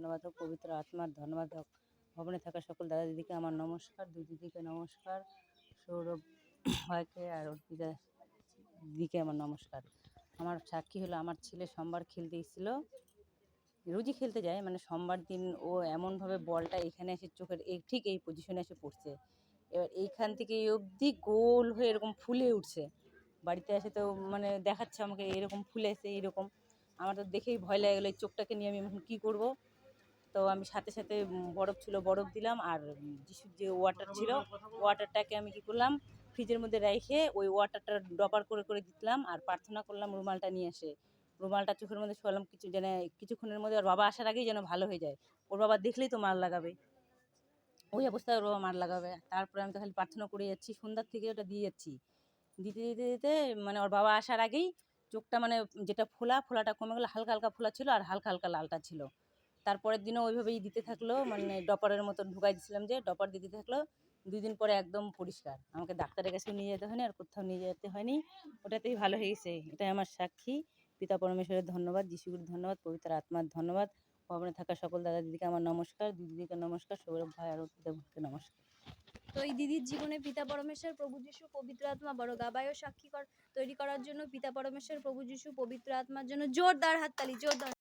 ধন্যবাদ হোক, পবিত্র আত্মার ধন্যবাদ হোক। ভবনে থাকা সকল দাদা দিদিকে আমার নমস্কার, দুই দিদিকে নমস্কার, সৌরভ ভাইকে আর অর্পিতা দিদিকে আমার নমস্কার। আমার সাক্ষী হলো, আমার ছেলে সোমবার খেলতে এসেছিলো, রোজই খেলতে যায়, মানে সোমবার দিন ও এমনভাবে বলটা এখানে এসে চোখের ঠিক এই পজিশনে এসে পড়ছে। এবার এইখান থেকে এই অবধি গোল হয়ে এরকম ফুলে উঠছে। বাড়িতে এসে তো মানে দেখাচ্ছে আমাকে এরকম ফুলেছে এইরকম। আমার তো দেখেই ভয় লেগে গেলো, এই চোখটাকে নিয়ে আমি এখন কী করবো। তো আমি সাথে সাথে বরফ ছিল বরফ দিলাম, আর যিশুর যে ওয়াটার ছিল ওয়াটারটাকে আমি কী করলাম, ফ্রিজের মধ্যে রেখে ওই ওয়াটারটা ড্রপার করে করে দিলাম, আর প্রার্থনা করলাম রুমালটা নিয়ে এসে। রুমালটা চোখের মধ্যে শোয়ালাম, কিছুক্ষণের মধ্যে ওর বাবা আসার আগেই যেন ভালো হয়ে যায়। ওর বাবা দেখলেই তো মার লাগাবে, ওই অবস্থায় ওর বাবা মার লাগাবে। তারপরে আমি তো খালি প্রার্থনা করে যাচ্ছি, সন্ধ্যার থেকে ওটা দিয়ে যাচ্ছি, দিতে দিতে দিতে মানে ওর বাবা আসার আগেই চোখটা মানে যেটা ফোলাটা কমে গেলো, হালকা হালকা ফোলা ছিল আর হালকা হালকা লালটা ছিল। তারপরের দিনও ওইভাবেই দিতে থাকলো, মানে ডপারের মতো ঢুকাই দিয়েছিলাম, যে ডপার দিতে থাকলো। 2 দিন পরে একদম পরিষ্কার, আমাকে ডাক্তারের কাছেও নিয়ে যেতে হয়নি আর কোথাও নিয়ে যেতে হয়নি, ওটাতেই ভালো হয়ে গেছে। এটাই আমার সাক্ষী। পিতা পরমেশ্বরের ধন্যবাদ, যিশুর ধন্যবাদ, পবিত্র আত্মার ধন্যবাদ। ভবনে থাকা সকল দাদা দিদিকে আমার নমস্কার, দুই দিদিকে নমস্কার, সৌরভ ভাই আর অর্পিতা ভাইকে নমস্কার। তো এই দিদির জীবনে পিতা পরমেশ্বর, প্রভু যিশু, পবিত্র আত্মা বড় গাবায় সাক্ষী তৈরি করার জন্য পিতা পরমেশ্বর, প্রভু যিশু, পবিত্র আত্মার জন্য জোরদার হাততালি, জোরদার।